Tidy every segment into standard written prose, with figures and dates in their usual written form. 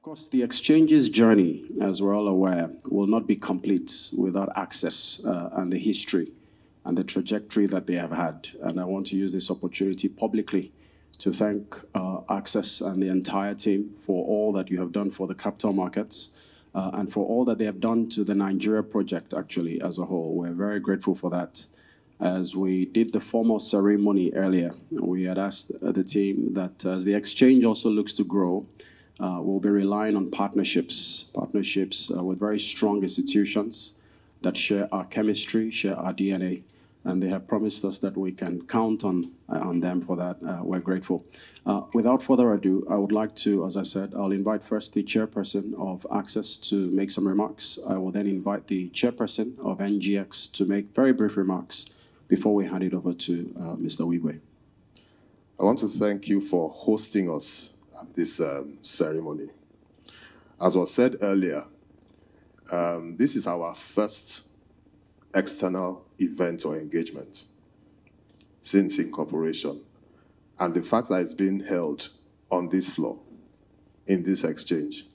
Of course, the exchange's journey, as we're all aware, will not be complete without Access and the history and the trajectory that they have had. And I want to use this opportunity publicly to thank Access and the entire team for all that you have done for the capital markets and for all that they have done to the Nigeria project, actually, as a whole. We're very grateful for that. As we did the formal ceremony earlier, we had asked the team that as the exchange also looks to grow, we'll be relying on partnerships with very strong institutions that share our chemistry, share our DNA, and they have promised us that we can count on them for that. We're grateful. Without further ado, I would like to, as I said, I'll invite first the chairperson of Access to make some remarks. I will then invite the chairperson of NGX to make very brief remarks before we hand it over to Mr. Wigwe. I want to thank you for hosting us at this ceremony. As was said earlier, this is our first external event or engagement since incorporation. And the fact that it's being held on this floor, in this exchange,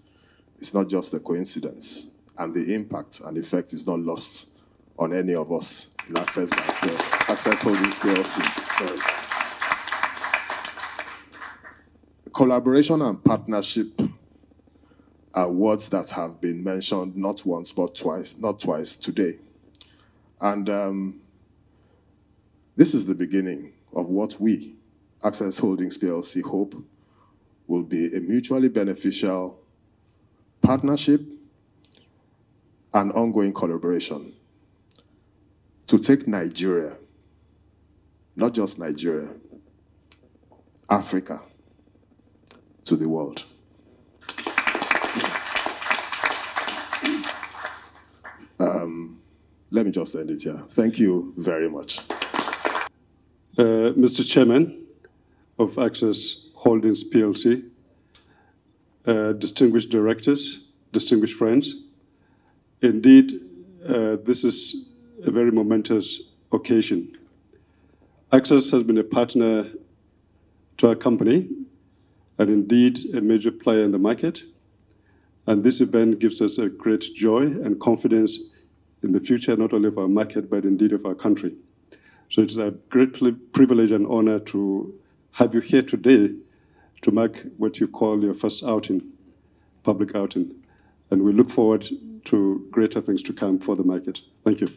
it's not just a coincidence. And the impact and effect is not lost on any of us in Access Holdings Plc. Sorry. Collaboration and partnership are words that have been mentioned not once but twice, not twice today. And this is the beginning of what we, Access Holdings Plc, hope will be a mutually beneficial partnership and ongoing collaboration to take Nigeria, not just Nigeria, Africa, to the world. Let me just end it here. Thank you very much. Mr. Chairman of Access Holdings Plc, distinguished directors, distinguished friends, indeed, this is a very momentous occasion. Access has been a partner to our company and indeed a major player in the market. And this event gives us a great joy and confidence in the future, not only of our market, but indeed of our country. So it's a great privilege and honor to have you here today to mark what you call your first outing, public outing. And we look forward to greater things to come for the market. Thank you.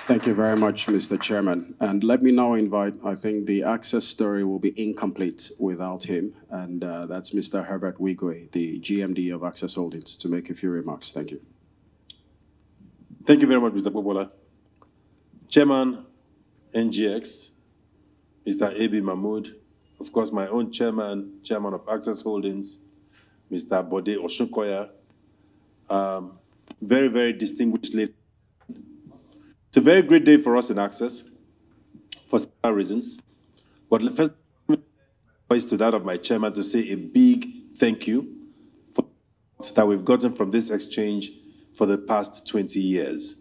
Thank you very much, Mr. Chairman. And let me now invite, I think the Access story will be incomplete without him, and that's Mr. Herbert Wigwe, the GMD of Access Holdings, to make a few remarks. Thank you. Thank you very much, Mr. Popoola. Chairman, NGX, Mr. A.B. Mahmood, of course, my own chairman of Access Holdings, Mr. Bababode Osunkoya, very, very distinguished lady. It's a very great day for us in Access for several reasons. But first, is to that of my chairman to say a big thank you for that we've gotten from this exchange for the past 20 years.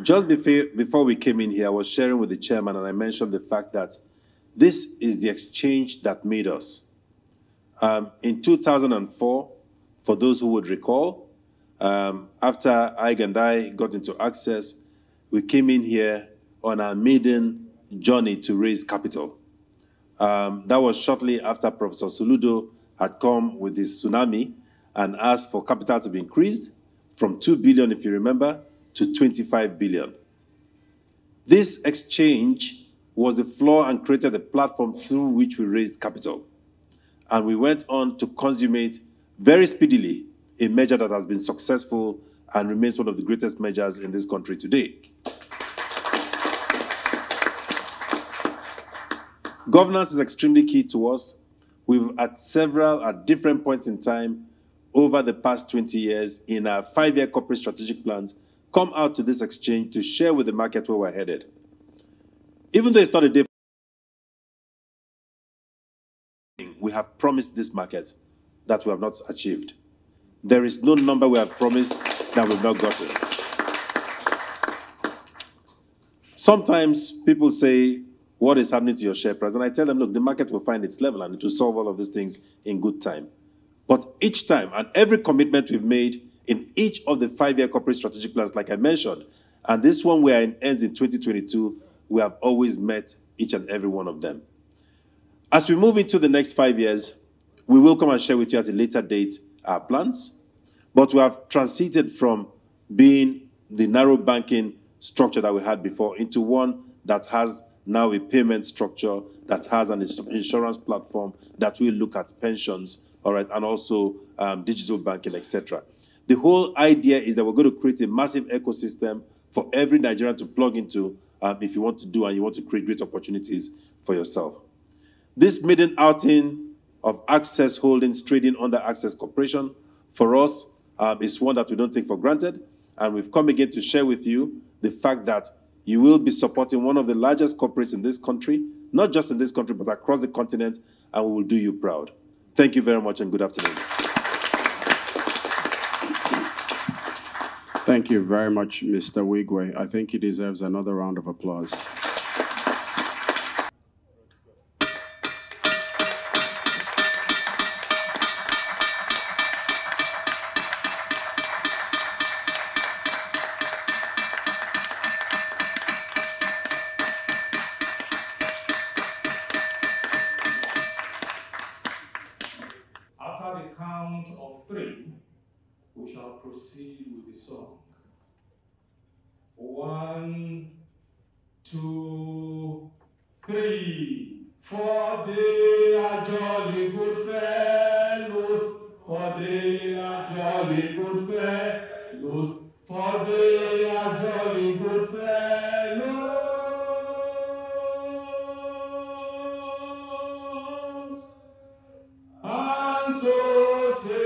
Just before we came in here, I was sharing with the chairman and I mentioned the fact that this is the exchange that made us. In 2004, for those who would recall, after Ike and I got into Access, we came in here on our maiden journey to raise capital. That was shortly after Professor Soludo had come with his tsunami and asked for capital to be increased from 2 billion, if you remember, to 25 billion. This exchange was the floor and created the platform through which we raised capital. And we went on to consummate very speedily a measure that has been successful and remains one of the greatest measures in this country today. Governance is extremely key to us. We've at different points in time over the past 20 years in our 5-year corporate strategic plans come out to this exchange to share with the market where we're headed. Even though it's not a day, we have promised this market that we have not achieved. There is no number we have promised that we've not gotten. Sometimes people say what is happening to your share price. And I tell them, look, the market will find its level and it will solve all of these things in good time. But each time, and every commitment we've made in each of the 5-year corporate strategic plans, like I mentioned, and this one where it ends in 2022, we have always met each and every one of them. As we move into the next 5 years, we will come and share with you at a later date our plans, but we have transited from being the narrow banking structure that we had before into one that has now a payment structure, that has an insurance platform, that will look at pensions, all right, and also digital banking, etc. The whole idea is that we're going to create a massive ecosystem for every Nigerian to plug into if you want to do and you want to create great opportunities for yourself. This maiden outing of Access Holdings trading under Access Corporation for us is one that we don't take for granted, and we've come again to share with you the fact that you will be supporting one of the largest corporates in this country, not just in this country, but across the continent, and we will do you proud. Thank you very much and good afternoon. Thank you very much, Mr. Wigwe. I think he deserves another round of applause. After the count of 3, we shall proceed with the song. 1, 2, 3. For they are jolly good fellows, for they are jolly good fellows, for they are jolly good fellows. And so say